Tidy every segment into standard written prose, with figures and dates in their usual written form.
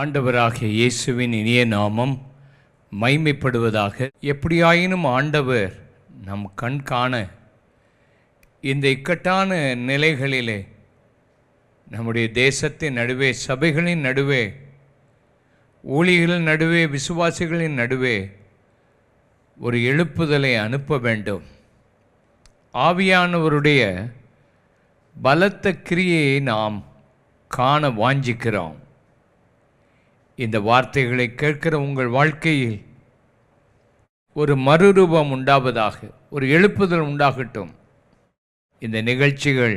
ஆண்டவராகிய இயேசுவின் இனிய நாமம் மைமைப்படுவதாக. எப்படியாயினும் ஆண்டவர் நம் கண் காண இந்த இக்கட்டான நிலைகளிலே நம்முடைய தேசத்தின் நடுவே, சபைகளின் நடுவே, ஊழியர்களின் நடுவே, விசுவாசிகளின் நடுவே ஒரு எழுப்புதலை அனுப்ப வேண்டும். ஆவியானவருடைய பலத்த கிரியையை நாம் காண வாஞ்சிக்கிறோம். இந்த வார்த்தைகளை கேட்கிற உங்கள் வாழ்க்கையில் ஒரு மறுரூபம் உண்டாவதாக, ஒரு எழுப்புதல் உண்டாகட்டும். இந்த நிகழ்ச்சிகள்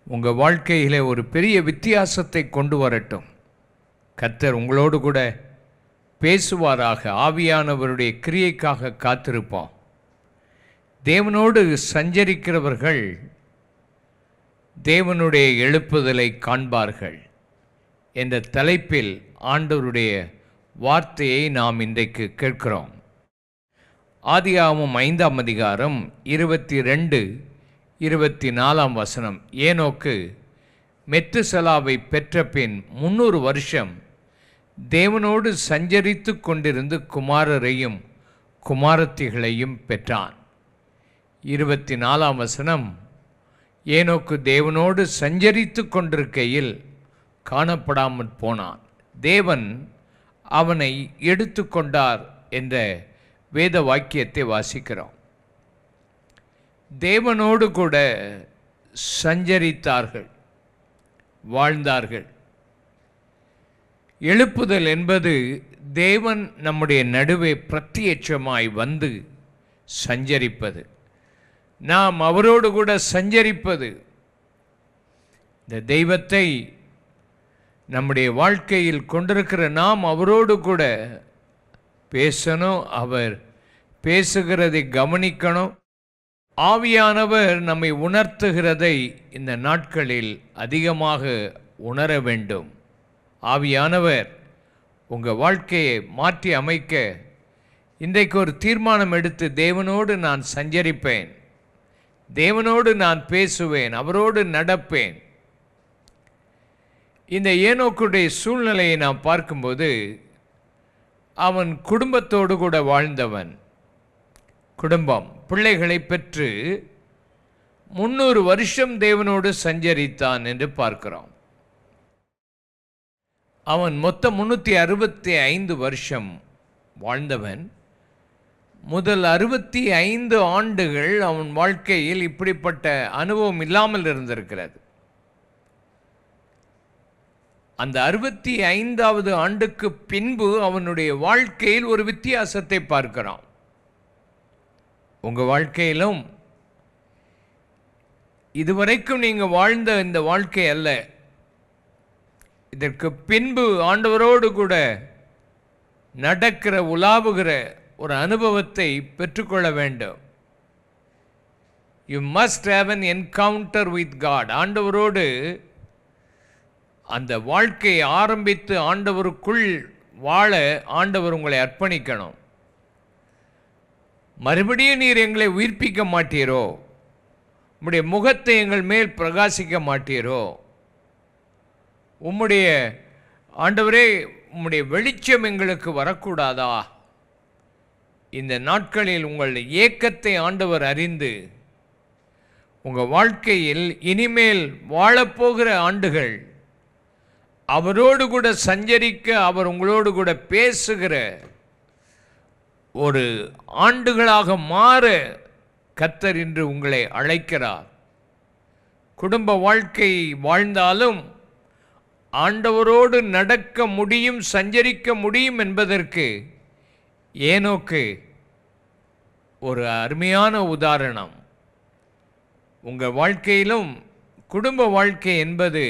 உங்கள் வாழ்க்கையில் ஒரு பெரிய வித்தியாசத்தை கொண்டு வரட்டும். கர்த்தர் உங்களோடு கூட பேசுவாராக. ஆவியானவருடைய கிரியைக்காக காத்திருப்போம். தேவனோடு சஞ்சரிக்கிறவர்கள் தேவனுடைய எழுப்புதலை காண்பார்கள் என்ற தலைப்பில் ஆண்டவருடைய வார்த்தையை நாம் இன்றைக்கு கேட்கிறோம். ஆதியாகமம் 5ஆம் அதிகாரம் 22-24 வசனம். ஏனோக்கு மெத்துசலாவை பெற்ற பின் 300 வருஷம் தேவனோடு சஞ்சரித்து கொண்டிருந்து குமாரரையும் குமாரத்திகளையும் பெற்றான். 24ஆம் வசனம். ஏனோக்கு தேவனோடு சஞ்சரித்து கொண்டிருக்கையில் காணப்படாமல் போனான், தேவன் அவனை எடுத்து கொண்டார் என்ற வேத வாக்கியத்தை வாசிக்கிறோம். தேவனோடு கூட சஞ்சரித்தார்கள், வாழ்ந்தார்கள். எழுப்புதல் என்பது தேவன் நம்முடைய நடுவே பிரத்யட்சமாய் வந்து சஞ்சரிப்பது, நாம் அவரோடு கூட சஞ்சரிப்பது. இந்த தெய்வத்தை நம்முடைய வாழ்க்கையில் கொண்டிருக்கிற நாம் அவரோடு கூட பேசணும், அவர் பேசுகிறதை கவனிக்கணும். ஆவியானவர் நம்மை உணர்த்துகிறதை இந்த நாட்களில் அதிகமாக உணர வேண்டும். ஆவியானவர் உங்கள் வாழ்க்கையை மாற்றி அமைக்க இன்றைக்கு ஒரு தீர்மானம் எடுத்து, தேவனோடு நான் சஞ்சரிப்பேன், தேவனோடு நான் பேசுவேன், அவரோடு நடப்பேன். இந்த ஏனோக்குடைய சூழ்நிலையை நாம் பார்க்கும்போது, அவன் குடும்பத்தோடு கூட வாழ்ந்தவன். குடும்பம், பிள்ளைகளை பெற்று 300 வருஷம் தேவனோடு சஞ்சரித்தான் என்று பார்க்கிறோம். அவன் மொத்தம் 365 வருஷம் வாழ்ந்தவன். முதல் 65 ஆண்டுகள் அவன் வாழ்க்கையில் இப்படிப்பட்ட அனுபவம் இல்லாமல் இருந்திருக்கிறது. அந்த 65வது ஆண்டுக்கு பின்பு அவனுடைய வாழ்க்கையில் ஒரு வித்தியாசத்தை பார்க்கிறோம். உங்கள் வாழ்க்கையிலும் இதுவரைக்கும் நீங்கள் வாழ்ந்த இந்த வாழ்க்கை அல்ல, இதற்கு பின்பு ஆண்டவரோடு கூட நடக்கிற, உலாவுகிற ஒரு அனுபவத்தை பெற்றுக்கொள்ள வேண்டும். You must have an encounter with God. ஆண்டவரோடு அந்த வாழ்க்கையை ஆரம்பித்து ஆண்டவருக்குள் வாழ ஆண்டவர் உங்களை அர்ப்பணிக்கணும். மறுபடியும் நீர் எங்களை உயிர்ப்பிக்க மாட்டீரோ, உம்முடைய முகத்தை எங்கள் மேல் பிரகாசிக்க மாட்டீரோ, உம்முடைய ஆண்டவரே உம்முடைய வெளிச்சம் எங்களுக்கு வரக்கூடாதா? இந்த நாட்களில் உங்கள் ஏக்கத்தை ஆண்டவர் அறிந்து, உங்கள் வாழ்க்கையில் இனிமேல் வாழப்போகிற ஆண்டுகள் அவரோடு கூட சஞ்சரிக்க, அவர் உங்களோடு கூட பேசுகிற ஒரு ஆண்டுகளாக மாற கர்த்தர் இன்று உங்களை அழைக்கிறார். குடும்ப வாழ்க்கை வாழ்ந்தாலும் ஆண்டவரோடு நடக்க முடியும், சஞ்சரிக்க முடியும் என்பதற்கு ஏனோக்கு ஒரு அருமையான உதாரணம். உங்கள் வாழ்க்கையிலும் குடும்ப வாழ்க்கை என்பது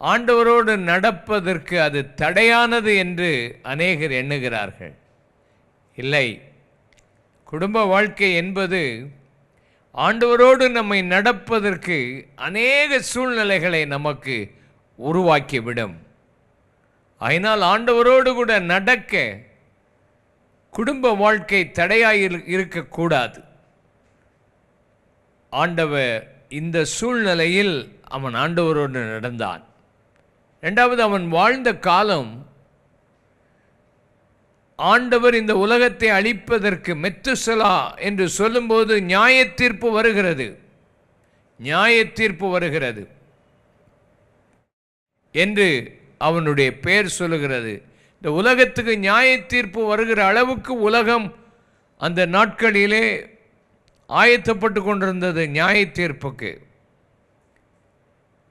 ஆண்டவரோடு நடப்பதற்கு அது தடையானது என்று அநேகர் எண்ணுகிறார்கள். இல்லை, குடும்ப வாழ்க்கை என்பது ஆண்டவரோடு நம்மை நடப்பதற்கு அநேக சூழ்நிலைகளை நமக்கு உருவாக்கிவிடும். அதனால் ஆண்டவரோடு கூட நடக்க குடும்ப வாழ்க்கை தடையாய் இருக்கக்கூடாது. ஆண்டவர் இந்த சூழ்நிலையில் அவன் ஆண்டவரோடு நடந்தான். இரண்டாவது, அவன் வாழ்ந்த காலம் ஆண்டவர் இந்த உலகத்தை அழிப்பதற்கு மெத்துசலா என்று சொல்லும்போது நியாய தீர்ப்பு வருகிறது, நியாய தீர்ப்பு வருகிறது என்று அவனுடைய பெயர் சொல்லுகிறது. இந்த உலகத்துக்கு நியாய தீர்ப்பு வருகிற அளவுக்கு உலகம் அந்த நாட்களிலே ஆயத்தப்பட்டு கொண்டிருந்தது நியாய தீர்ப்புக்கு.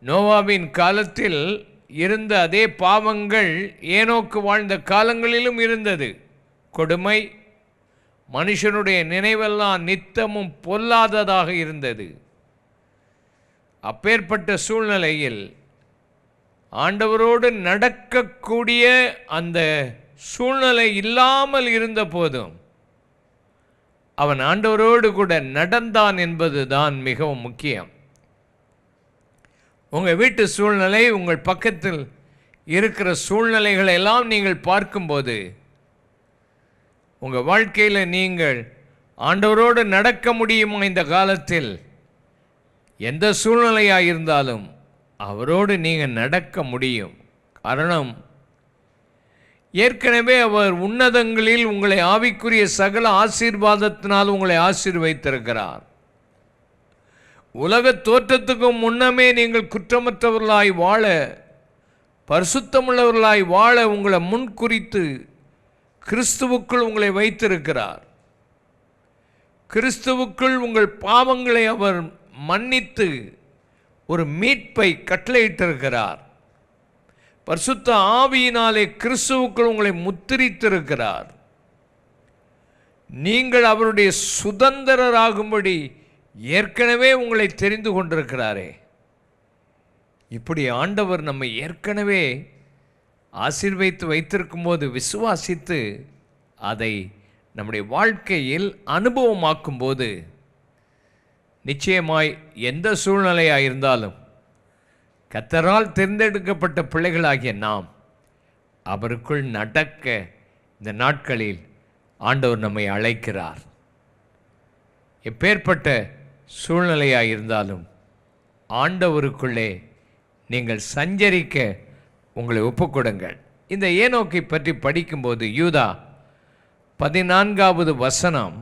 நோவாவின் காலத்தில் இருந்த அதே பாவங்கள் ஏனோக்கு வாழ்ந்த காலங்களிலும் இருந்தது. கொடுமை, மனுஷனுடைய நினைவெல்லாம் நித்தமும் பொல்லாததாக இருந்தது. அப்பேற்பட்ட சூழ்நிலையில் ஆண்டவரோடு நடக்கக்கூடிய அந்த சூழ்நிலை இல்லாமல் இருந்த போதும் அவன் ஆண்டவரோடு கூட நடந்தான் என்பது தான் மிகவும் முக்கியம். உங்கள் வீட்டு சூழ்நிலை, உங்கள் பக்கத்தில் இருக்கிற சூழ்நிலைகளை எல்லாம் நீங்கள் பார்க்கும்போது உங்கள் வாழ்க்கையில் நீங்கள் ஆண்டவரோடு நடக்க முடியுமா? இந்த காலத்தில் எந்த சூழ்நிலையாக இருந்தாலும் அவரோடு நீங்கள் நடக்க முடியும். காரணம், ஏற்கனவே அவர் உன்னதங்களில் உங்களை ஆவிக்குரிய சகல ஆசீர்வாதத்தினால் உங்களை ஆசீர்வதித்திருக்கிறார். உலக தோற்றத்துக்கு முன்னமே நீங்கள் குற்றமற்றவர்களாய் வாழ, பரிசுத்தமுள்ளவர்களாய் வாழ உங்களை முன்குறித்து கிறிஸ்துவுக்குள் உங்களை வைத்திருக்கிறார். கிறிஸ்துவுக்குள் உங்கள் பாவங்களை அவர் மன்னித்து ஒரு மீட்பை கட்டளையிட்டிருக்கிறார். பரிசுத்த ஆவியினாலே கிறிஸ்துவுக்குள் உங்களை முத்திரித்திருக்கிறார். நீங்கள் அவருடைய சுதந்திரராகும்படி ஏற்கனவே உங்களை தெரிந்து கொண்டிருக்கிறாரே. இப்படி ஆண்டவர் நம்மை ஏற்கனவே ஆசீர்வதித்து வைத்திருக்கும் போது விசுவாசித்து அதை நம்முடைய வாழ்க்கையில் அனுபவமாக்கும் போது நிச்சயமாய் எந்த சூழ்நிலையாக இருந்தாலும் கர்த்தரால் தேர்ந்தெடுக்கப்பட்ட பிள்ளைகளாகிய நாம் அவருக்குள் நடக்க இந்த நாட்களில் ஆண்டவர் நம்மை அழைக்கிறார். எப்பேற்பட்ட சூழ்நிலையாக இருந்தாலும் ஆண்டவருக்குள்ளே நீங்கள் சஞ்சரிக்க உங்களை ஒப்புக்கொடுங்கள். இந்த ஏனோக்கை பற்றி படிக்கும்போது யூதா 14வது வசனம்,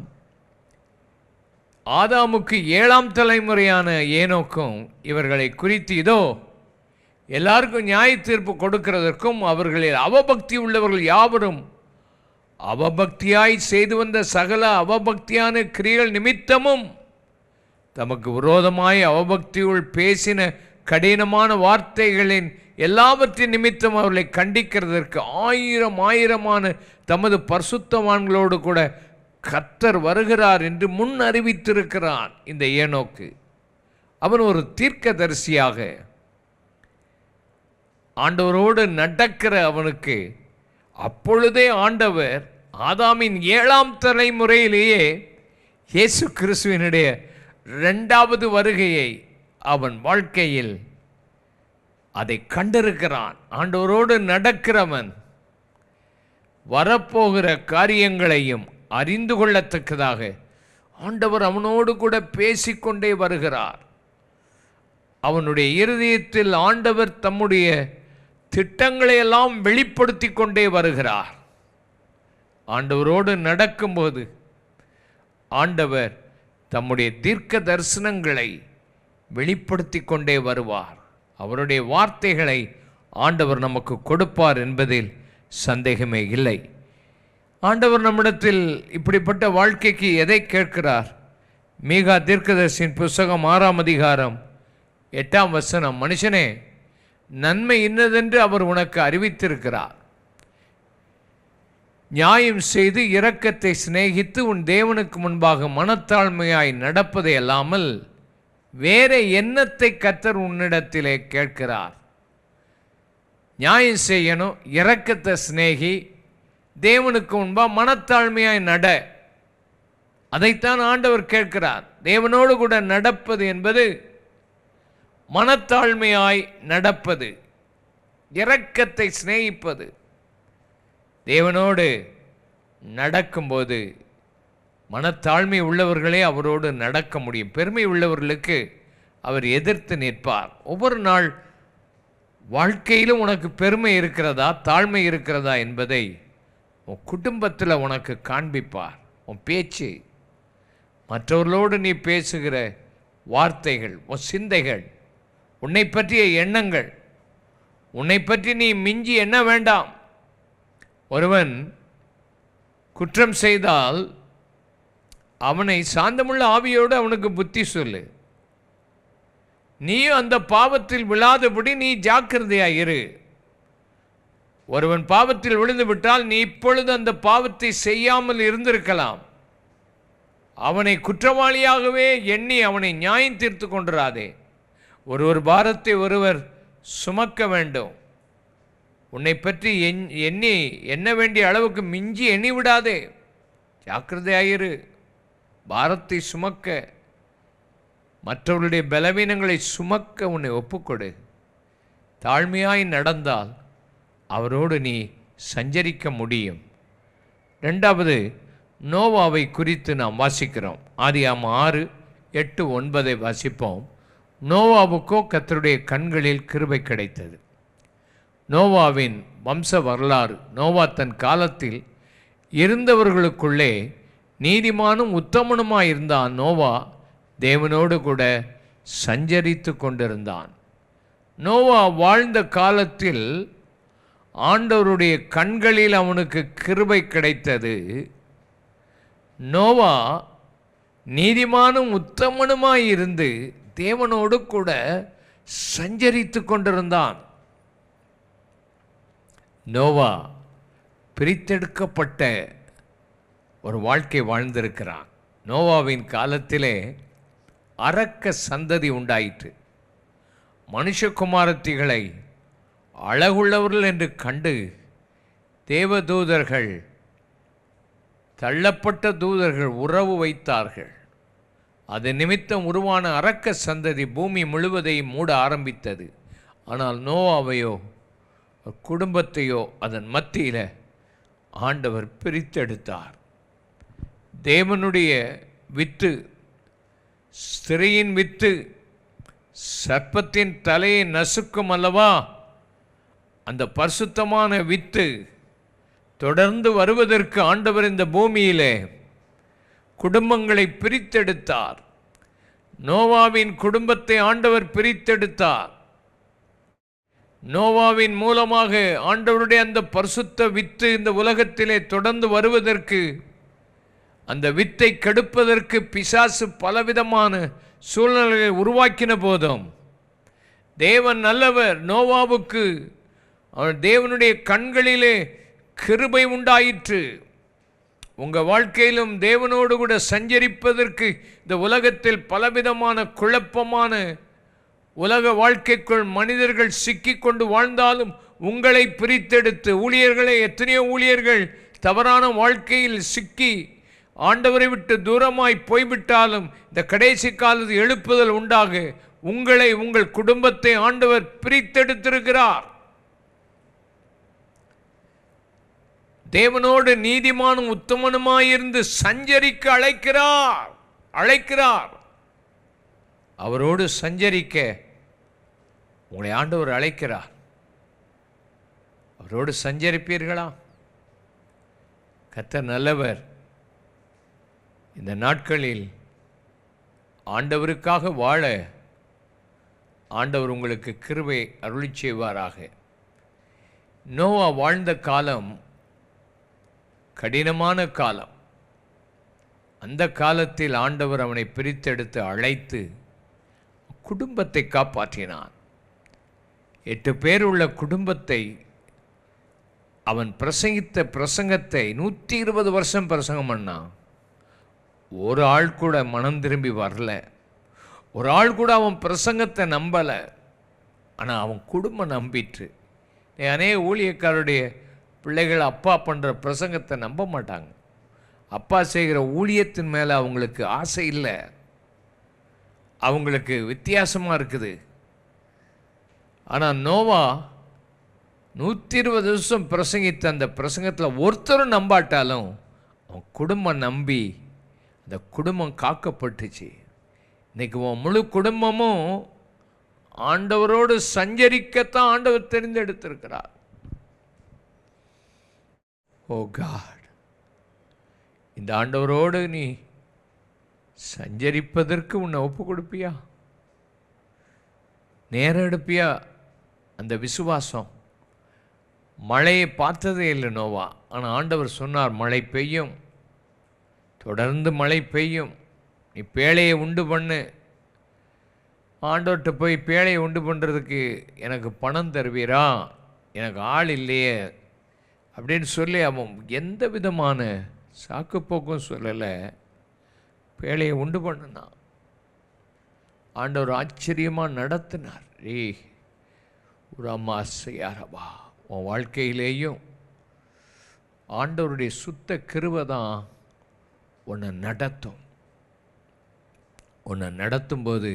ஆதாமுக்கு 7ஆம் தலைமுறையான ஏனோக்கும் இவர்களை குறித்து, இதோ எல்லாருக்கும் நியாய தீர்ப்பு கொடுக்கிறதற்கும் அவர்களில் அவபக்தி உள்ளவர்கள் யாவரும் அவபக்தியாய் செய்து வந்த சகல அவபக்தியான கிரியைகள் நிமித்தமும் தமக்கு விரோதமாய் அவபக்தியுள் பேசின கடினமான வார்த்தைகளின் எல்லாவற்றின் நிமித்தம் அவர்களை கண்டிக்கிறதற்கு ஆயிரமான தமது பரிசுத்தவான்களோடு கூட கர்த்தர் வருகிறார் என்று முன் அறிவித்திருக்கிறான் இந்த ஏனோக்கு. அவன் ஒரு தீர்க்கதரிசியாக ஆண்டவரோடு நடக்கிற அவனுக்கு அப்பொழுதே ஆண்டவர் ஆதாமின் 7ஆம் தலைமுறையிலேயே இயேசு கிறிஸ்துவினுடைய 2வது வருகையை அவன் வாழ்க்கையில் அதை கண்டிருக்கிறான். ஆண்டவரோடு நடக்கிறவன் வரப்போகிற காரியங்களையும் அறிந்து கொள்ளத்தக்கதாக ஆண்டவர் அவனோடு கூட பேசிக்கொண்டே வருகிறார். அவனுடைய இருதயத்தில் ஆண்டவர் தம்முடைய திட்டங்களை எல்லாம் வெளிப்படுத்தி கொண்டே வருகிறார். ஆண்டவரோடு நடக்கும்போது ஆண்டவர் தம்முடைய தீர்க்க தரிசனங்களை வெளிப்படுத்தி கொண்டே வருவார். அவருடைய வார்த்தைகளை ஆண்டவர் நமக்கு கொடுப்பார் என்பதில் சந்தேகமே இல்லை. ஆண்டவர் நம்மிடத்தில் இப்படிப்பட்ட வாழ்க்கைக்கு எதை கேட்கிறார்? மீகா தீர்க்கதரிசியின் புஸ்தகம் 6ஆம் அதிகாரம் 8ஆம் வசனம், மனுஷனே, நன்மை இன்னதென்று அவர் உனக்கு அறிவித்திருக்கிறார். நியாயம் செய்து இரக்கத்தை சிநேகித்து உன் தேவனுக்கு முன்பாக மனத்தாழ்மையாய் நடப்பதை அல்லாமல் வேற எண்ணத்தை கர்த்தர் உன்னிடத்திலே கேட்கிறார். நியாயம் செய்யணும், இரக்கத்தை சிநேகி, தேவனுக்கு முன்பாக மனத்தாழ்மையாய் நட. அதைத்தான் ஆண்டவர் கேட்கிறார். தேவனோடு கூட நடப்பது என்பது மனத்தாழ்மையாய் நடப்பது, இரக்கத்தை சிநேகிப்பது. தேவனோடு நடக்கும்போது மனத்தாழ்மை உள்ளவர்களே அவரோடு நடக்க முடியும். பெருமை உள்ளவர்களுக்கு அவர் எதிர்த்து நிற்பார். ஒவ்வொரு நாள் வாழ்க்கையிலும் உனக்கு பெருமை இருக்கிறதா, தாழ்மை இருக்கிறதா என்பதை உன் குடும்பத்தில் உனக்கு காண்பிப்பார். உன் பேச்சு, மற்றவர்களோடு நீ பேசுகிற வார்த்தைகள், உன் சிந்தைகள், உன்னை பற்றிய எண்ணங்கள், உன்னை பற்றி நீ மிஞ்சி எண்ண வேண்டாம். ஒருவன் குற்றம் செய்தால் அவனை சாந்தமுள்ள ஆவியோடு அவனுக்கு புத்தி சொல்லு. நீயும் அந்த பாவத்தில் விழாதபடி நீ ஜாக்கிரதையாயிரு. ஒருவன் பாவத்தில் விழுந்து விட்டால் நீ இப்பொழுது அந்த பாவத்தை செய்யாமல் இருந்திருக்கலாம். அவனை குற்றவாளியாகவே எண்ணி அவனை நியாயம் தீர்த்து கொண்டிராதே. ஒருவர் பாரத்தை ஒருவர் சுமக்க வேண்டும். உன்னை பற்றி எண்ணி எண்ண வேண்டிய அளவுக்கு மிஞ்சி எண்ணி விடாதே. ஜாக்கிரதையாயிரு. பாரத்தை சுமக்க, மற்றவர்களுடைய பலவீனங்களை சுமக்க உன்னை ஒப்புக்கொடு. தாழ்மையாய் நடந்தால் அவரோடு நீ சஞ்சரிக்க முடியும். ரெண்டாவது, நோவாவை குறித்து நாம் வாசிக்கிறோம். ஆதியாகமம் 6:8-9 வாசிப்போம். நோவாவுக்கோ கர்த்தருடைய கண்களில் கிருபை கிடைத்தது. நோவாவின் வம்ச வரலாறு. நோவா தன் காலத்தில் இருந்தவர்களுக்குள்ளே நீதிமானும் உத்தமனுமாயிருந்தான். நோவா தேவனோடு கூட சஞ்சரித்து கொண்டிருந்தான். நோவா வாழ்ந்த காலத்தில் ஆண்டவருடைய கண்களில் அவனுக்கு கிருபை கிடைத்தது. நோவா நீதிமானும் உத்தமனுமாயிருந்து தேவனோடு கூட சஞ்சரித்து கொண்டிருந்தான். நோவா பிரித்தெடுக்கப்பட்ட ஒரு வாழ்க்கை வாழ்ந்திருக்கிறான். நோவாவின் காலத்திலே அரக்க சந்ததி உண்டாயிற்று. மனுஷகுமாரத்திகளை அழகுள்ளவர்கள் என்று கண்டு தேவதூதர்கள், தள்ளப்பட்ட தூதர்கள் உறவு வைத்தார்கள். அது நிமித்தம் உருவான அரக்க சந்ததி பூமி முழுவதையும் மூட ஆரம்பித்தது. ஆனால் நோவாவையோ குடும்பத்தையோ அதன் மத்தியில் ஆண்டவர் பிரித்தெடுத்தார். தேவனுடைய வித்து, ஸ்திரீயின் வித்து சர்ப்பத்தின் தலையை நசுக்கும் அல்லவா? அந்த பரிசுத்தமான வித்து தொடர்ந்து வருவதற்கு ஆண்டவர் இந்த பூமியிலே குடும்பங்களை பிரித்தெடுத்தார். நோவாவின் குடும்பத்தை ஆண்டவர் பிரித்தெடுத்தார். நோவாவின் மூலமாக ஆண்டவருடைய அந்த பரிசுத்த வித்து இந்த உலகத்திலே தொடர்ந்து வருவதற்கு, அந்த வித்தை கெடுப்பதற்கு பிசாசு பலவிதமான சூழ்நிலைகளை உருவாக்கின போதும் தேவன் நல்லவர். நோவாவுக்கு அவர் தேவனுடைய கண்களிலே கிருபை உண்டாயிற்று. உங்கள் வாழ்க்கையிலும் தேவனோடு கூட சஞ்சரிப்பதற்கு இந்த உலகத்தில் பலவிதமான குழப்பமான உலக வாழ்க்கைக்குள் மனிதர்கள் சிக்கிக்கொண்டு வாழ்ந்தாலும் உங்களை பிரித்தெடுத்து, ஊழியர்களை, எத்தனையோ ஊழியர்கள் தவறான வாழ்க்கையில் சிக்கி ஆண்டவரை விட்டு தூரமாய் போய்விட்டாலும் இந்த கடைசி காலத்தில் எழுப்புதல் உண்டாக உங்களை, உங்கள் குடும்பத்தை ஆண்டவர் பிரித்தெடுத்திருக்கிறார். தேவனோடு நீதிமானும் உத்தமனுமாயிருந்து சஞ்சரிக்க அழைக்கிறார். அவரோடு சஞ்சரிக்க உங்களை ஆண்டவர் அழைக்கிறார். அவரோடு சஞ்சரிப்பீர்களா? கர்த்தர் நல்லவர். இந்த நாட்களில் ஆண்டவருக்காக வாழ ஆண்டவர் உங்களுக்கு கிருபை அருளி செய்வாராக. நோவா வாழ்ந்த காலம் கடினமான காலம். அந்த காலத்தில் ஆண்டவர் அவனை பிரித்தெடுத்து அழைத்து குடும்பத்தை காப்பாற்றினான். 8 பேர் உள்ள குடும்பத்தை அவன் பிரசங்கித்த பிரசங்கத்தை 120 வருஷம் பிரசங்கம் பண்ணான். ஒரு ஆள் கூட மனம் திரும்பி வரல. ஒரு ஆள் கூட அவன் பிரசங்கத்தை நம்பலை. ஆனால் அவன் குடும்பம் நம்பிற்று. அநேக ஊழியக்காரருடைய பிள்ளைகள் அப்பா பண்ணுற பிரசங்கத்தை நம்ப மாட்டாங்க. அப்பா செய்கிற ஊழியத்தின் மேலே அவங்களுக்கு ஆசை இல்லை. அவங்களுக்கு வித்தியாசமாக இருக்குது. ஆனால் நோவா 120 வருஷம் பிரசங்கித்த அந்த பிரசங்கத்தில் ஒருத்தரும் நம்பாட்டாலும் அவன் குடும்பம் நம்பி அந்த குடும்பம் காக்கப்பட்டுச்சு. இன்றைக்கி உன் முழு குடும்பமும் ஆண்டவரோடு சஞ்சரிக்கத்தான் ஆண்டவர் தெரிந்தெடுத்திருக்கிறார். ஓ காட், இந்த ஆண்டவரோடு நீ சஞ்சரிப்பதற்கு உன்னை ஒப்பு கொடுப்பியா? நேரம் எடுப்பியா? அந்த விசுவாசம். மழையை பார்த்ததே இல்லை நோவா, ஆனால் ஆண்டவர் சொன்னார் மழை பெய்யும், தொடர்ந்து மழை பெய்யும், நீ பேழையை உண்டு பண்ணு. ஆண்டவர்கிட்ட போய் பேழையை உண்டு பண்ணுறதுக்கு எனக்கு பணம் தருவீரா, எனக்கு ஆள் இல்லையே அப்படின்னு சொல்லி அவன் எந்த விதமான சாக்குப்போக்கும் சொல்லலை. பேழையை உண்டு பண்ணினான். ஆண்டவர் ஆச்சரியமாக நடத்தினார். ஒரு அம்மா செய்யாரவா, உன் வாழ்க்கையிலேயும் ஆண்டவருடைய சுத்த கிருபை தான் உன்னை நடத்தும். உன்னை நடத்தும்போது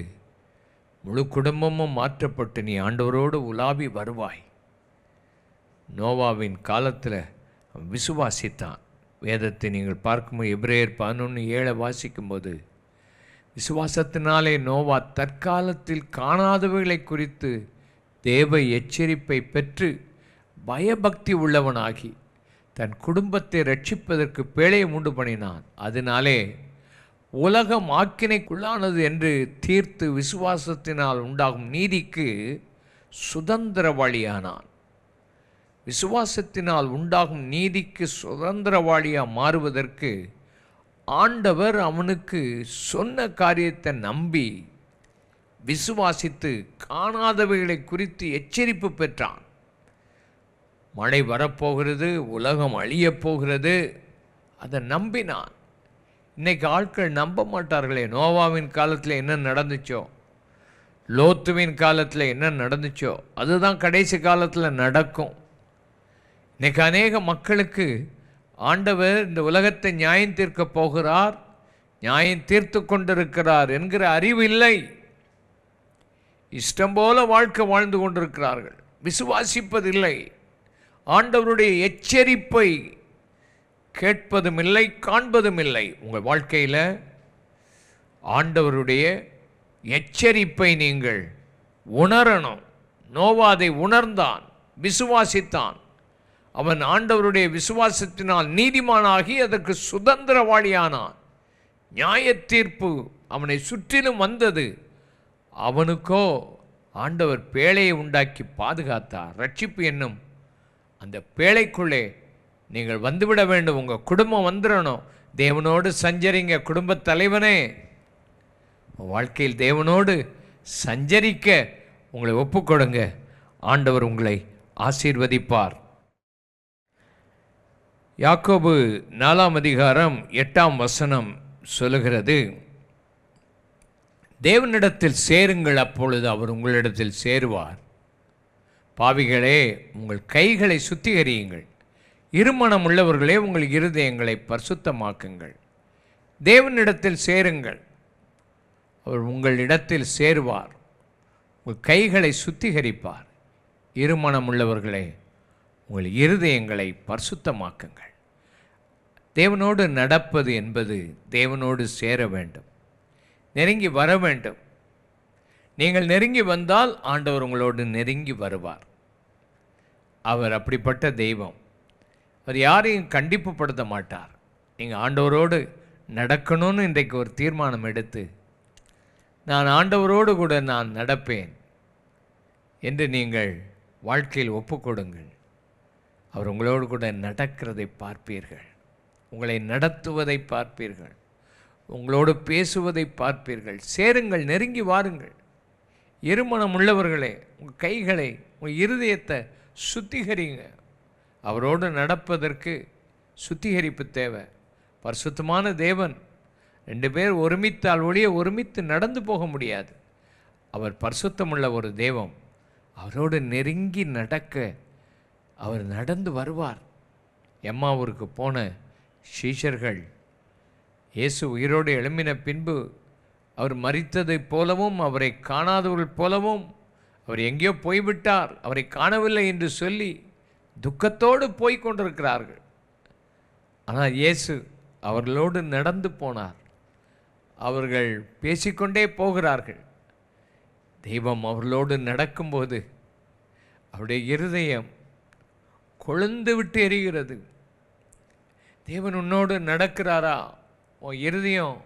முழு குடும்பமும் மாற்றப்பட்டு நீ ஆண்டவரோடு உலாவி வருவாய். நோவாவின் காலத்தில் விசுவாசித்தான். வேதத்தை நீங்கள் பார்க்கும்போது எபிரேயர் 11:7 வாசிக்கும்போது, விசுவாசத்தினாலே நோவா தற்காலத்தில் காணாதவைகளை குறித்து தேவ எச்சரிப்பை பெற்று பயபக்தி உள்ளவனாகி தன் குடும்பத்தை ரட்சிப்பதற்கு பேழையை உண்டு பண்ணினான். அதனாலே உலகம் ஆக்கினைக்குள்ளானது என்று தீர்த்து விசுவாசத்தினால் உண்டாகும் நீதிக்கு சுதந்திரவாளியானான். விசுவாசத்தினால் உண்டாகும் நீதிக்கு சுதந்திரவாளியாக மாறுவதற்கு ஆண்டவர் அவனுக்கு சொன்ன காரியத்தை நம்பி விசுவாசித்து காணாதவைகளை குறித்து எச்சரிப்பு பெற்றான். மழை வரப்போகிறது, உலகம் அழியப் போகிறது, அதை நம்பினான். இன்றைக்கி ஆட்கள் நம்ப மாட்டார்களே. நோவாவின் காலத்தில் என்ன நடந்துச்சோ, லோத்துவின் காலத்தில் என்ன நடந்துச்சோ அதுதான் கடைசி காலத்தில் நடக்கும். இன்றைக்கி அநேக மக்களுக்கு ஆண்டவர் இந்த உலகத்தை நியாயம் தீர்க்க போகிறார், நியாயம் தீர்த்து கொண்டிருக்கிறார் என்கிற அறிவு இல்லை. இஷ்டம் போல வாழ்க்கை வாழ்ந்து கொண்டிருக்கிறார்கள், விசுவாசிப்பதில்லை. ஆண்டவருடைய எச்சரிப்பை கேட்பதும் இல்லை, காண்பதும் இல்லை. உங்கள் வாழ்க்கையில் ஆண்டவருடைய எச்சரிப்பை நீங்கள் உணரணும். நோவா அதை உணர்ந்தான், விசுவாசித்தான். அவன் ஆண்டவருடைய விசுவாசத்தினால் நீதிமானாகி அதற்கு சுதந்திரவாளியானான். நியாய தீர்ப்பு அவனை சுற்றிலும் வந்தது. அவனுக்கோ ஆண்டவர் பேழையை உண்டாக்கி பாதுகாத்தார். ரட்சிப்பு என்னும் அந்த பேழைக்குள்ளே நீங்கள் வந்துவிட வேண்டும். உங்கள் குடும்பம் வந்துடணும். தேவனோடு சஞ்சரிங்க. குடும்பத் தலைவனே, வாழ்க்கையில் தேவனோடு சஞ்சரிக்க உங்களை ஒப்புக்கொடுங்க. ஆண்டவர் உங்களை ஆசீர்வதிப்பார். யாக்கோபு 4:8 சொல்லுகிறது, தேவனிடத்தில் சேருங்கள், அப்பொழுது அவர் உங்களிடத்தில் சேருவார். பாவிகளே, உங்கள் கைகளை சுத்திகரியுங்கள், இருமனம் உள்ளவர்களே உங்கள் இருதயங்களை பரிசுத்தமாக்குங்கள். தேவனிடத்தில் சேருங்கள், அவர் உங்களிடத்தில் சேருவார். உங்கள் கைகளை சுத்திகரிப்பார். இருமனம் உள்ளவர்களே உங்கள் இருதயங்களை பரிசுத்தமாக்குங்கள். தேவனோடு நடப்பது என்பது தேவனோடு சேர வேண்டும், நெருங்கி வர வேண்டும். நீங்கள் நெருங்கி வந்தால் ஆண்டவர் உங்களோடு நெருங்கி வருவார். அவர் அப்படிப்பட்ட தெய்வம். அவர் யாரையும் கண்டிப்புப்படுத்த மாட்டார். நீங்கள் ஆண்டவரோடு நடக்கணும்னு இன்றைக்கு ஒரு தீர்மானம் எடுத்து, நான் ஆண்டவரோடு கூட நான் நடப்பேன் என்று நீங்கள் வாழ்க்கையில் ஒப்புக்கொடுங்கள். அவர் உங்களோடு கூட நடக்கிறதை பார்ப்பீர்கள், உங்களை நடத்துவதை பார்ப்பீர்கள், உங்களோடு பேசுவதை பார்ப்பீர்கள். சேருங்கள், நெருங்கி வாருங்கள். இருமனம் உள்ளவர்களே உங்கள் கைகளை, உங்கள் இருதயத்தை சுத்திகரிங்க. அவரோடு நடப்பதற்கு சுத்திகரிப்பு தேவை. பரிசுத்தமான தேவன். 2 பேர் ஒருமித்தால் ஒழிய ஒருமித்து நடந்து போக முடியாது. அவர் பரிசுத்தமுள்ள ஒரு தெய்வம். அவரோடு நெருங்கி நடக்க அவர் நடந்து வருவார். எம்மாவூருக்கு போன சீஷர்கள் இயேசு உயிரோடு எழும்பின பின்பு அவர் மரித்ததைப் போலவும் அவரை காணாதவர்கள் போலவும் அவர் எங்கேயோ போய்விட்டார், அவரை காணவில்லை என்று சொல்லி துக்கத்தோடு போய் கொண்டிருக்கிறார்கள். ஆனால் இயேசு அவர்களோடு நடந்து போனார். அவர்கள் பேசிக்கொண்டே போகிறார்கள். தெய்வம் அவர்களோடு நடக்கும்போது அவருடைய இருதயம் கொழுந்து விட்டு எரிகிறது. தேவன் உன்னோடு நடக்கிறாரா? உன் இருதயம்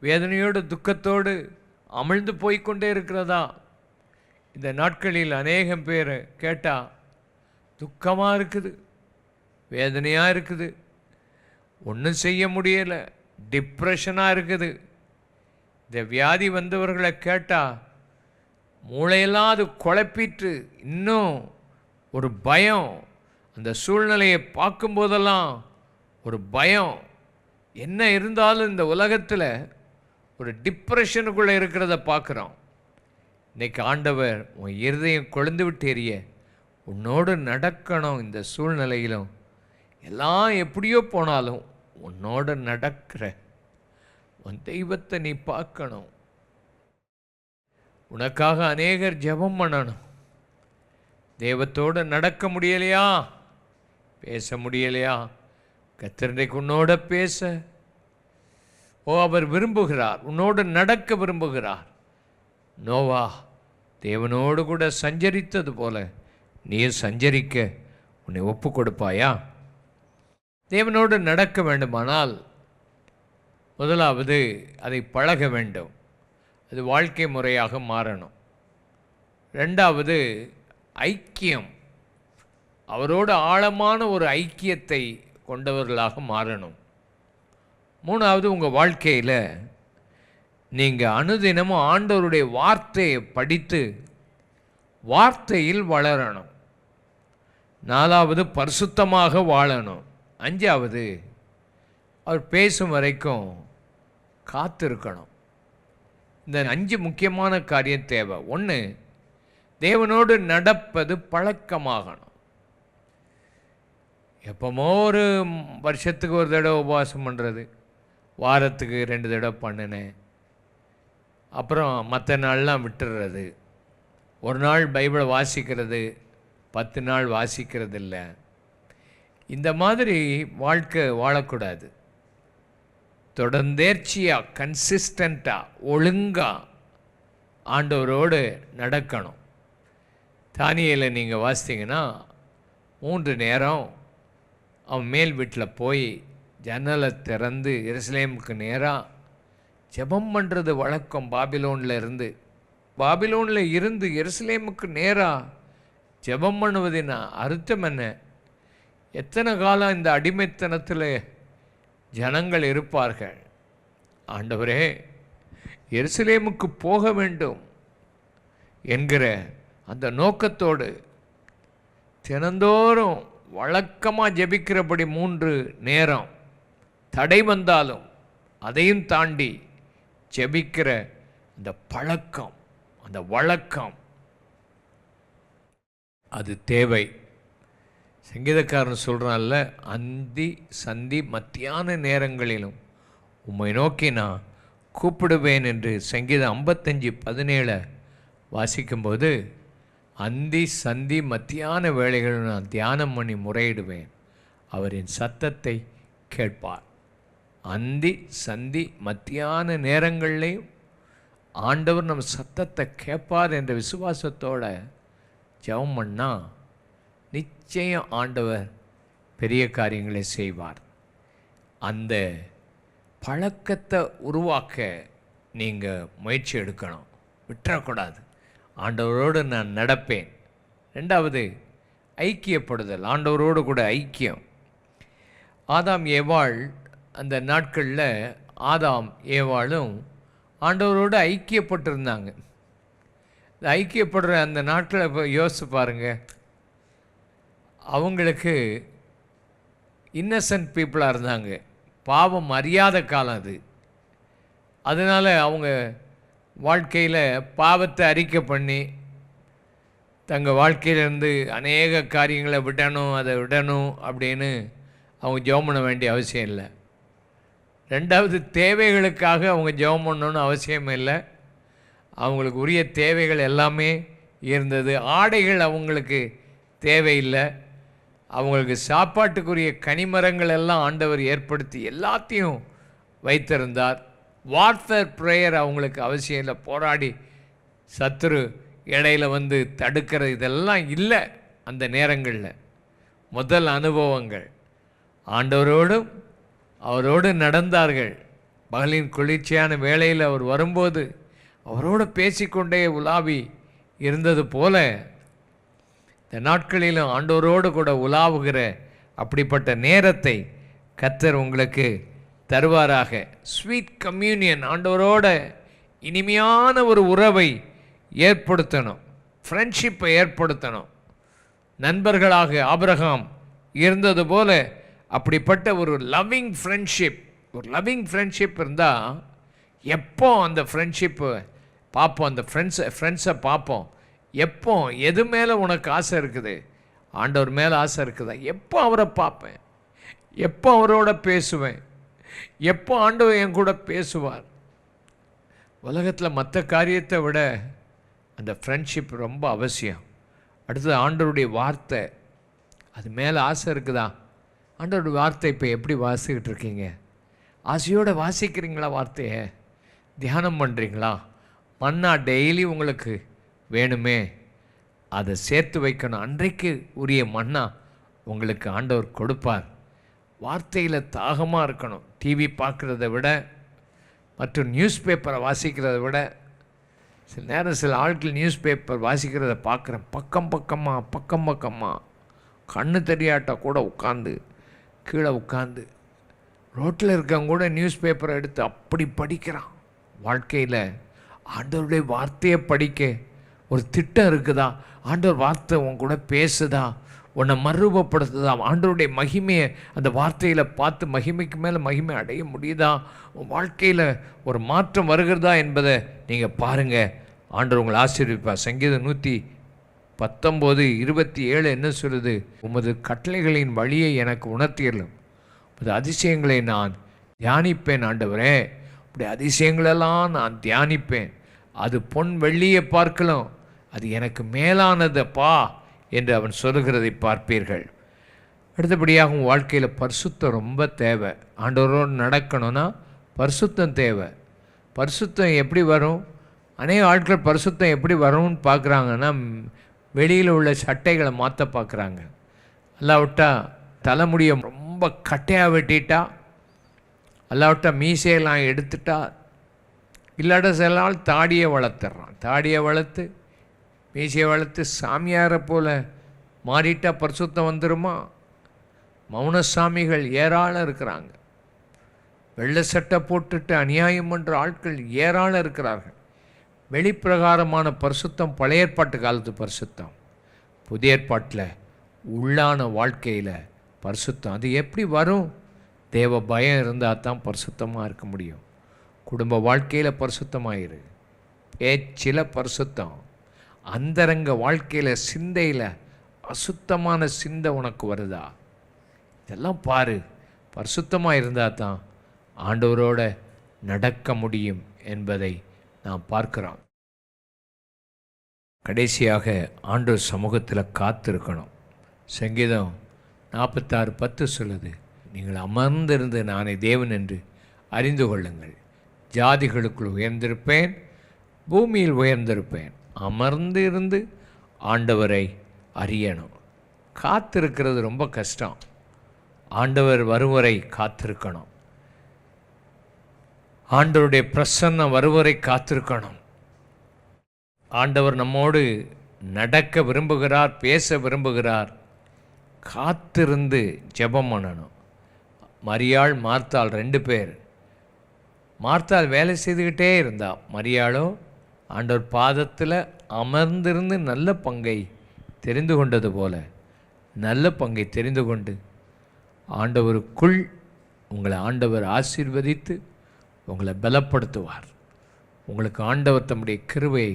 வேதனையோடு துக்கத்தோடு அமிழ்ந்து போய்கொண்டே இருக்கிறதா? இந்த நாட்களில் அநேகம் பேர் கேட்டால் துக்கமாக இருக்குது, வேதனையாக இருக்குது, ஒன்றும் செய்ய முடியலை, டிப்ரெஷனாக இருக்குது. இந்த வியாதி வந்தவர்களை கேட்டால் மூளையெல்லாம் அது குழப்பிட்டு இன்னும் ஒரு பயம், அந்த சூழ்நிலையை பார்க்கும்போதெல்லாம் ஒரு பயம். என்ன இருந்தாலும் இந்த உலகத்தில் ஒரு டிப்ரெஷனுக்குள்ளே இருக்கிறத பார்க்குறோம். இன்றைக்கி ஆண்டவர் உன் இருதயம் கொழுந்து விட்டு எரிய உன்னோடு நடக்கணும். இந்த சூழ்நிலையிலும் எல்லாம் எப்படியோ போனாலும் உன்னோடு நடக்கிற உன் தெய்வத்தை நீ பார்க்கணும். உனக்காக அநேகர் ஜெபம் பண்ணணும். தெய்வத்தோடு நடக்க முடியலையா, பேச முடியலையா? கர்த்தர் இன்றைக்கு உன்னோட பேச அவர் விரும்புகிறார், உன்னோடு நடக்க விரும்புகிறார். நோவா தேவனோடு கூட சஞ்சரித்தது போல நீ சஞ்சரிக்க உன்னை ஒப்பு கொடுப்பாயா? தேவனோடு நடக்க வேண்டுமானால் முதலாவது அதை பழக வேண்டும், அது வாழ்க்கை முறையாக மாறணும். ரெண்டாவது ஐக்கியம், அவரோடு ஆழமான ஒரு ஐக்கியத்தை கொண்டவர்களாக மாறணும். மூணாவது உங்கள் வாழ்க்கையில் நீங்கள் அனுதினமும் ஆண்டவருடைய வார்த்தையை படித்து வார்த்தையில் வளரணும். நாலாவது பரிசுத்தமாக வாழணும். அஞ்சாவது அவர் பேசும் வரைக்கும் காத்திருக்கணும். இந்த 5 முக்கியமான காரியம் தேவை. 1, தேவனோடு நடப்பது பழக்கமாகணும். எப்போமோ ஒரு வருஷத்துக்கு ஒரு தடவை உபவாசம் பண்ணுறது, வாரத்துக்கு 2 தடவை பண்ணினேன், அப்புறம் மற்ற நாள்லாம் விட்டுடுறது. ஒரு நாள் பைபிளை வாசிக்கிறது, 10 நாள் வாசிக்கிறது இல்லை. இந்த மாதிரி வாழ்க்கை வாழக்கூடாது. தொடர்ந்தேர்ச்சியாக கன்சிஸ்டண்ட்டாக ஒழுங்காக ஆண்டவரோடு நடக்கணும். தானியேலை நீங்கள் வாசித்தீங்கன்னா 3 நேரம் அவன் மேல் வீட்டில் போய் ஜன்னலை திறந்து எருசலேமுக்கு நேராக ஜெபம் பண்ணுறது வழக்கம். பாபிலோனில் இருந்து எருசலேமுக்கு நேராக ஜெபம் பண்ணுவதின் அர்த்தம் என்ன? எத்தனை காலம் இந்த அடிமைத்தனத்தில் ஜனங்கள் இருப்பார்கள்? ஆண்டவரே, எருசலேமுக்கு போக வேண்டும் என்கிற அந்த நோக்கத்தோடு தினந்தோறும் வழக்கமாக ஜெபிக்கிறபடி 3 நேரம் தடை வந்தாலும் அதையும் தாண்டி ஜெபிக்கிற அந்த பழக்கம், அந்த வழக்கம், அது தேவை. சங்கீதக்காரன் சொல்கிறான்ல, அந்தி சந்தி மத்தியான நேரங்களிலும் உம்மை நோக்கி நான் கூப்பிடுவேன் என்று சங்கீதம் 55:17 வாசிக்கும்போது, அந்தி சந்தி மத்தியான வேளைகளில் நான் தியானம் பண்ணி முறையிடுவேன், அவரின் சத்தத்தை கேட்பார். அந்தி சந்தி மத்தியான நேரங்கள்லேயும் ஆண்டவர் நம்ம சத்தத்தை கேட்பார் என்ற விசுவாசத்தோட ஜெபம் பண்ணால் நிச்சயம் ஆண்டவர் பெரிய காரியங்களை செய்வார். அந்த பழக்கத்தை உருவாக்க நீங்கள் முயற்சி எடுக்கணும், விட்டுறக்கூடாது. ஆண்டவரோடு நான் நடப்பேன். ரெண்டாவது ஐக்கியப்படுதல், ஆண்டவரோடு கூட ஐக்கியம். ஆதாம் ஏவாள், அந்த நாட்களில் ஆதாம் ஏவாளும் ஆண்டவரோடு ஐக்கியப்பட்டிருந்தாங்க. இந்த ஐக்கியப்படுற அந்த நாட்களை இப்போ யோசிச்சு பாருங்கள். அவங்களுக்கு இன்னசென்ட் பீப்புளாக இருந்தாங்க, பாவம் அறியாத காலம் அது. அதனால் அவங்க வாழ்க்கையில் பாவத்தை அறிக்கை பண்ணி தங்கள் வாழ்க்கையிலேருந்து அநேக காரியங்களை அதை விடணும் அப்படின்னு அவங்க ஜெபம் பண்ண வேண்டிய அவசியம் இல்லை. ரெண்டாவது, தேவைகளுக்காக அவங்க ஜெபம் பண்ணணும்னு அவசியம் இல்லை. அவங்களுக்கு உரிய தேவைகள் எல்லாமே இருந்தது. ஆடைகள் அவங்களுக்கு தேவையில்லை. அவங்களுக்கு சாப்பாட்டுக்குரிய கனிமரங்கள் எல்லாம் ஆண்டவர் ஏற்படுத்தி எல்லாத்தையும் வைத்திருந்தார். வார்ஃபேர் ப்ரேயர் அவங்களுக்கு அவசியம் இல்லை, போராடி சத்துரு இடையில வந்து தடுக்கிற இதெல்லாம் இல்லை. அந்த நேரங்களில் முதல் அனுபவங்கள் ஆண்டவரோடும் அவரோடு நடந்தார்கள். பகலின் குளிர்ச்சியான வேளையில் அவர் வரும்போது அவரோடு பேசிக்கொண்டே உலாவி இருந்தது போல இந்த நாட்களிலும் ஆண்டவரோடு கூட உலாவுகிற அப்படிப்பட்ட நேரத்தை கர்த்தர் உங்களுக்கு தருவாராக. ஸ்வீட் கம்யூனியன், ஆண்டவரோட இனிமையான ஒரு உறவை ஏற்படுத்தணும், ஃப்ரெண்ட்ஷிப்பை ஏற்படுத்தணும். நண்பர்களாக ஆபிரகாம் இருந்தது போல அப்படிப்பட்ட ஒரு லவ்விங் ஃப்ரெண்ட்ஷிப் இருந்தால் எப்போ அந்த ஃப்ரெண்ட்ஷிப்பு பார்ப்போம், அந்த ஃப்ரெண்ட்ஸை பார்ப்போம். எப்போ எது மேலே உனக்கு ஆசை இருக்குது, ஆண்டவர் மேலே ஆசை இருக்குதா, எப்போ அவரை பார்ப்பேன், எப்போ அவரோட பேசுவேன், எப்போ ஆண்டவர் என் கூட பேசுவார். உலகத்தில் மற்ற காரியத்தை விட அந்த ஃப்ரெண்ட்ஷிப் ரொம்ப அவசியம். அடுத்தது ஆண்டவருடைய வார்த்தை, அது மேலே ஆசை இருக்குதா? ஆண்டவருடைய வார்த்தை இப்போ எப்படி வாசிக்கிட்டு இருக்கீங்க? ஆசையோடு வாசிக்கிறீங்களா? வார்த்தையை தியானம் பண்ணுறீங்களா? மன்னா டெய்லி உங்களுக்கு வேணுமே, அதை சேர்த்து வைக்கணும். அன்றைக்கு உரிய மன்னா உங்களுக்கு ஆண்டவர் கொடுப்பார். வார்த்தையில் தாகமாக இருக்கணும். டிவி பார்க்குறத விட மற்றும் நியூஸ் பேப்பரை வாசிக்கிறத விட, சில நேரம் சில ஆட்கள் நியூஸ் பேப்பர் வாசிக்கிறத பார்க்குறேன், பக்கம் பக்கமாக கண்ணு தெரியாட்டா கூட உட்காந்து கீழே உட்காந்து ரோட்டில் இருக்கவங்க கூட நியூஸ் பேப்பரை எடுத்து அப்படி படிக்கிறான். வாழ்க்கையில் ஆண்டவருடைய வார்த்தையை படிக்க ஒரு திட்டம் இருக்குதா? ஆண்டவர் வார்த்தை உன் கூட பேசுதா? உன்னை மறுரூபப்படுத்துதா? ஆண்டவருடைய மகிமையை அந்த வார்த்தையில் பார்த்து மகிமைக்கு மேலே மகிமை அடைய முடியுதா? உன் வாழ்க்கையில் ஒரு மாற்றம் வருகிறதா என்பதை நீங்கள் பாருங்கள். ஆண்டவர் உங்களை ஆசீர்வதிப்பார். சங்கீதம் 119:27 என்ன சொல்லுது? உமது கட்டளைகளின் வழியை எனக்கு உணர்த்தியலும் உமது அதிசயங்களை நான் தியானிப்பேன். ஆண்டவரே, இப்படி அதிசயங்களெல்லாம் நான் தியானிப்பேன். அது பொன் வெள்ளியை பார்க்கலாம், அது எனக்கு மேலானதப்பா என்று அவன் சொல்லுகிறதை பார்ப்பீர்கள். அடுத்தபடியாக உன் வாழ்க்கையில் பரிசுத்தம் ரொம்ப தேவை. ஆண்டவரோடு நடக்கணும்னா பரிசுத்தம் தேவை. பரிசுத்தம் எப்படி வரும்? அநேக ஆட்கள் பரிசுத்தம் எப்படி வரும்னு பார்க்குறாங்கன்னா, வெளியில் உள்ள சட்டைகளை மாற்ற பார்க்குறாங்க. அல்லாவிட்டா தலைமுடியை ரொம்ப கட்டையாக வெட்டிட்டா, அல்லாவிட்டா மீசையெல்லாம் எடுத்துட்டா, இல்லாட்ட சில நாள் தாடியை வளர்த்துறான். தாடியை வளர்த்து மீசையை வளர்த்து சாமியாரை போல் மாறிட்டா பரிசுத்தம் வந்துடுமா? மௌனசாமிகள் ஏராளம் இருக்கிறாங்க. வெள்ளை சட்டை போட்டுட்டு அநியாயம் பண்ணுற ஆட்கள் ஏராளம் இருக்கிறார்கள். வெளிப்பிரகாரமான பரிசுத்தம் பழைய ஏற்பாட்டு காலத்து பரிசுத்தம். புதிய ஏற்பாட்டில் உள்ளான வாழ்க்கையில் பரிசுத்தம். அது எப்படி வரும்? தேவ பயம் இருந்தால் தான் பரிசுத்தமாக இருக்க முடியும். குடும்ப வாழ்க்கையில் பரிசுத்தமாயிரு, பேச்சில் பரிசுத்தம், அந்தரங்க வாழ்க்கையில் சிந்தையில் அசுத்தமான சிந்தை உனக்கு வருதா? இதெல்லாம் பாரு. பரிசுத்தமாக இருந்தால் தான் ஆண்டவரோட நடக்க முடியும் என்பதை நாம் பார்க்கிறோம். கடைசியாக ஆண்டவர் சமூகத்தில் காத்திருக்கணும். சங்கீதம் 46:10 சொல்லுது, நீங்கள் அமர்ந்திருந்து நானே தேவன் என்று அறிந்து கொள்ளுங்கள். ஜாதிகளுக்குள் உயர்ந்திருப்பேன், பூமியில் உயர்ந்திருப்பேன். அமர்ந்து இருந்து ஆண்டவரை அறியணும். காத்திருக்கிறது ரொம்ப கஷ்டம். ஆண்டவர் வருவரை காத்திருக்கணும். ஆண்டவருடைய பிரசன்னம் வருவரை காத்திருக்கணும். ஆண்டவர் நம்மோடு நடக்க விரும்புகிறார், பேச விரும்புகிறார். காத்திருந்து ஜெபம் பண்ணணும். மரியாள் மார்த்தாள் 2 பேர். மார்த்தாள் வேலை செய்துக்கிட்டே இருந்தா, மரியாளோ ஆண்டவர் பாதத்தில் அமர்ந்திருந்து நல்ல பங்கை தெரிந்து கொண்டது போல நல்ல பங்கை தெரிந்து கொண்டு ஆண்டவருக்குள் உங்களை ஆண்டவர் ஆசீர்வதித்து உங்களை பலப்படுத்துவார். உங்களுக்கு ஆண்டவர் தம்முடைய கிருபையை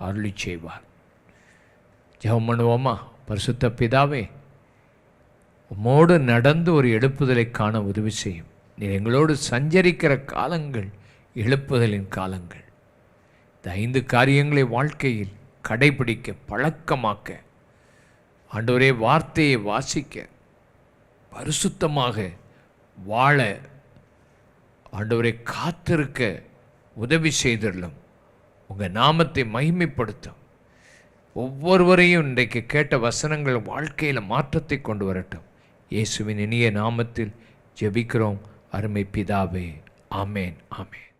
அருளி செய்வார். ஜெபம் பண்ணுவோமா? பரிசுத்த பிதாவே, உம்மோடு நடந்து ஒரு எழுப்புதலை காண உதவி செய்யும். நீ எங்களோடு சஞ்சரிக்கிற காலங்கள் எழுப்புதலின் காலங்கள். இந்த 5 காரியங்களை வாழ்க்கையில் கடைபிடிக்க பழக்கமாக்க, ஆண்டவரே வார்த்தையை வாசிக்க, பரிசுத்தமாக வாழ, ஆண்டவரை காத்திருக்க உதவி செய்திடலும். உங்கள் நாமத்தை மகிமைப்படுத்தும். ஒவ்வொருவரையும் இன்றைக்கு கேட்ட வசனங்கள் வாழ்க்கையில் மாற்றத்தை கொண்டு வரட்டும். இயேசுவின் இனிய நாமத்தில் ஜெபிக்கிறோம் அருமை பிதாவே. ஆமேன், ஆமேன்.